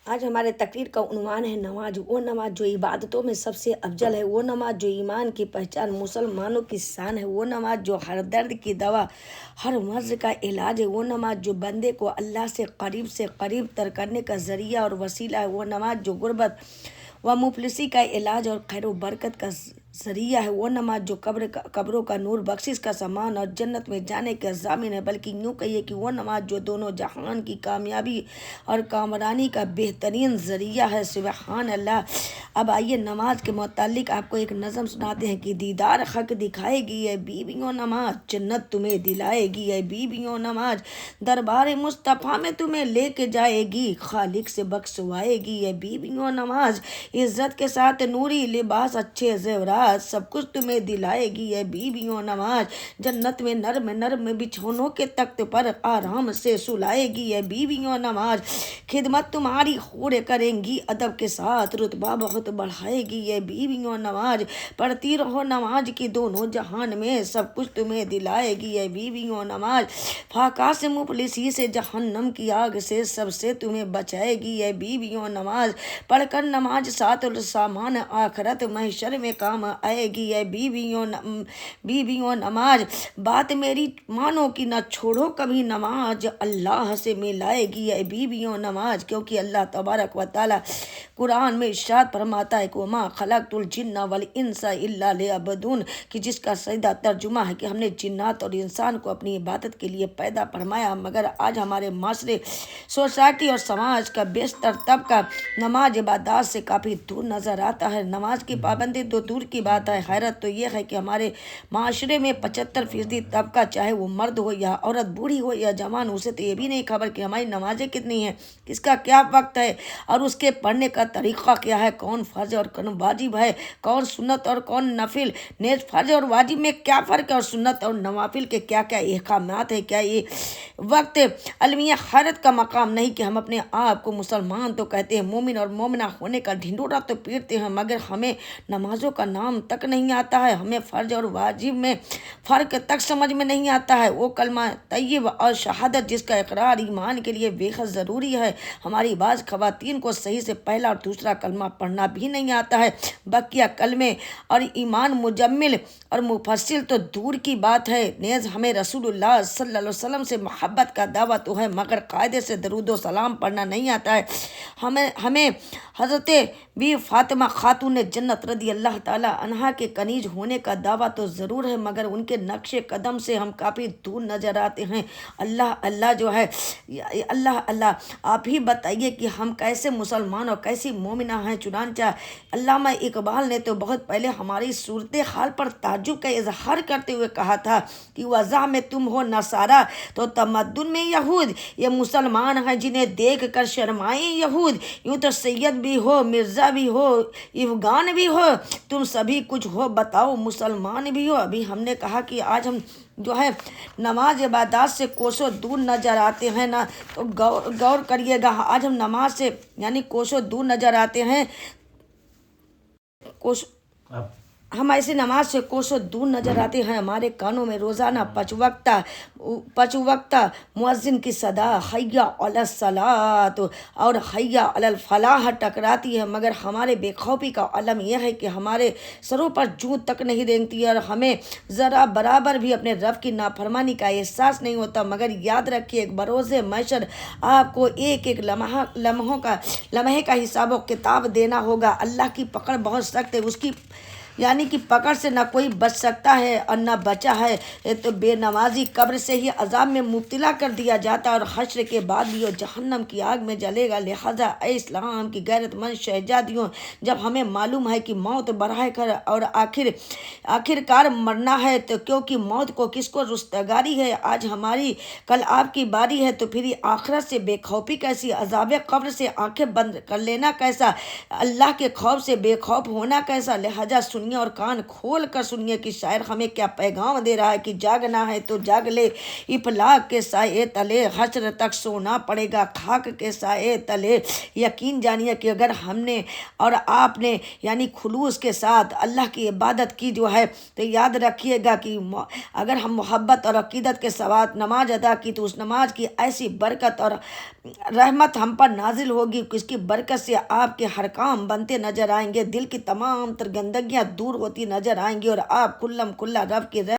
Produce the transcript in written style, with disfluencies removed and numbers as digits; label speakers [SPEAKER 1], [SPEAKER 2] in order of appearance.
[SPEAKER 1] آج ہمارے تقریر کا عنوان ہے نماز، وہ نماز جو عبادتوں میں سب سے افضل ہے، وہ نماز جو ایمان کی پہچان، مسلمانوں کی شان ہے، وہ نماز جو ہر درد کی دوا، ہر مرض کا علاج ہے، وہ نماز جو بندے کو اللہ سے قریب تر کرنے کا ذریعہ اور وسیلہ ہے، وہ نماز جو غربت و مفلسی کا علاج اور خیر و برکت کا ذریعہ ہے، وہ نماز جو قبروں کا نور، بخشش کا سامان اور جنت میں جانے کا ضامن ہے، بلکہ یوں کہیے کہ وہ نماز جو دونوں جہان کی کامیابی اور کامرانی کا بہترین ذریعہ ہے۔ سبحان اللہ۔ اب آئیے نماز کے متعلق آپ کو ایک نظم سناتے ہیں کہ دیدار حق دکھائے گی اے بیویوں نماز، جنت تمہیں دلائے گی اے بیویوں نماز، دربار مصطفیٰ میں تمہیں لے کے جائے گی، خالق سے بخشوائے گی اے بیویوں نماز، عزت کے ساتھ نوری لباس، اچھے زیورات، سب کچھ تمہیں دلائے گی اے بیویوں نماز، جنت میں نرم بچھونوں کے تخت پر آرام سے سلائے گی اے بیویوں نماز، خدمت تمہاری خور کریں گی ادب کے ساتھ، رتبہ بہت بڑھائے گی اے بیویوں نماز، پڑھتی رہو نماز کی دونوں جہان میں، سب کچھ تمہیں دلائے گی اے بیویوں نماز، فاقہ سے مفلسی سے جہنم کی آگ سے سب سے تمہیں بچائے گی اے بیویوں نماز، پڑھ کر نماز ساتھ سامان آخرت محشر میں کام آئے گی اے بیویوں نماز، بات میری مانو کہ نہ چھوڑو کبھی نماز، اللہ سے ملائے گی اے بیویوں نماز، کیونکہ اللہ تبارک و تعالی قرآن میں ارشاد فرماتا ہے کہ وما خلقت الجن والانس الا لیعبدون، کہ جس کا سیدھا ترجمہ ہے کہ ہم نے جنات اور انسان کو اپنی عبادت کے لیے پیدا فرمایا، مگر آج ہمارے معاشرے، سوسائٹی اور سماج کا بیشتر طبقہ نماز عبادات سے کافی دور نظر آتا ہے۔ نماز کی پابندی تو دور کی بات ہے، حیرت تو یہ ہے کہ ہمارے معاشرے میں 75% طبقہ، چاہے وہ مرد ہو یا عورت، بوڑھی ہو یا جوان، اسے تو یہ بھی نہیں خبر کہ ہماری نمازیں کتنی ہیں، کس کا کیا وقت ہے اور اس کے پڑھنے کا طریقہ کیا ہے، کون فرض اور کون واجب ہے، کون سنت اور کون نفل، نیز فرض اور واجب میں کیا فرق ہے، اور سنت اور نوافل کے کیا کیا احکامات ہیں۔ کیا یہ وقت علمیہ حیرت کا مقام نہیں کہ ہم اپنے آپ کو مسلمان تو کہتے ہیں، مومن اور مومنہ ہونے کا ڈھنڈورا تو پیٹتے ہیں، مگر ہمیں نمازوں کا نام تک نہیں آتا ہے، ہمیں فرض اور واجب میں فرق تک سمجھ میں نہیں آتا ہے، وہ کلمہ طیب اور شہادت جس کا اقرار ایمان کے لیے بے حد ضروری ہے، ہماری بعض خواتین کو صحیح سے پہلا اور دوسرا کلمہ پڑھنا بھی نہیں آتا ہے، بقیہ کلمے اور ایمان مجمل اور مفصل تو دور کی بات ہے، نیز ہمیں رسول اللہ صلی اللہ علیہ وسلم سے محبت کا دعویٰ تو ہے، مگر قاعدے سے درود و سلام پڑھنا نہیں آتا ہے، ہمیں حضرت بی فاطمہ خاتون جنت رضی اللہ تعالی عنہا کے کنیز ہونے کا دعویٰ تو ضرور ہے، مگر ان کے نقش قدم سے ہم کافی دور نظر آتے ہیں۔ اللہ جو ہے، اللہ آپ ہی بتائیے کہ ہم کیسے مسلمان اور کیسی مومنہ ہیں۔ چنانچہ علامہ اقبال نے تو بہت پہلے ہماری صورتحال پر تعجب کا اظہار کرتے ہوئے کہا تھا کہ وضع میں تم ہو نصارہ تو تمدن میں یہود، یہ مسلمان ہیں جنہیں دیکھ کر شرمائیں یہود، یوں تو سید بھی ہو، مرزا بھی ہو، افغان بھی ہو، تم سبھی کچھ ہو، بتاؤ مسلمان بھی ہو۔ ابھی ہم نے کہا کہ آج ہم جو ہے نماز عبادات سے کوسوں دور نظر آتے ہیں نا، تو غور کریے گا، آج ہم نماز سے یعنی کوسوں دور نظر آتے ہیں، ہم ایسے نماز سے کوسوں دور نظر آتے ہیں، ہمارے کانوں میں روزانہ پنج وقتہ مؤذن کی صدا حی علی الصلاۃ اور حی علی الفلاح ٹکراتی ہے، مگر ہمارے بے خوفی کا علم یہ ہے کہ ہمارے سروں پر جوں تک نہیں رینگتی اور ہمیں ذرا برابر بھی اپنے رب کی نافرمانی کا احساس نہیں ہوتا، مگر یاد رکھیے بروز محشر آپ کو ایک ایک لمحے کا حساب و کتاب دینا ہوگا، اللہ کی پکڑ بہت سخت ہے، اس کی یعنی کہ پکڑ سے نہ کوئی بچ سکتا ہے اور نہ بچا ہے، تو بے نمازی قبر سے ہی عذاب میں مبتلا کر دیا جاتا ہے اور حشر کے بعد بھی وہ جہنم کی آگ میں جلے گا۔ لہذا اے اسلام کی غیرت مند شہزادیوں، جب ہمیں معلوم ہے کہ موت برائے کر اور آخر کار مرنا ہے، تو کیونکہ موت کو کس کو رستگاری ہے، آج ہماری کل آپ کی باری ہے، تو پھر آخرت سے بے خوفی کیسی، عذاب قبر سے آنکھیں بند کر لینا کیسا، اللہ کے خوف سے بے خوف ہونا کیسا۔ لہذا سنیے سنیے اور کان کھول کر سنیے کہ شاعر ہمیں کیا پیغام دے رہا ہے کہ جاگنا ہے تو جاگ لے، افلاک کے سائے تلے حشر تک سونا پڑے گا، خاک کے سائے تلے۔ یقین جانیے کہ اگر ہم نے اور آپ نے یعنی خلوص کے ساتھ اللہ کی عبادت کی جو ہے تو یاد رکھیے گا کہ اگر ہم محبت اور عقیدت کے ساتھ نماز ادا کی تو اس نماز کی ایسی برکت اور رحمت ہم پر نازل ہوگی، اس کی برکت سے آپ کے ہر کام بنتے نظر آئیں گے، دل کی تمام تر گندگیاں دور ہوتی نظر آئیں گی اور آپ کلم کلا رب کی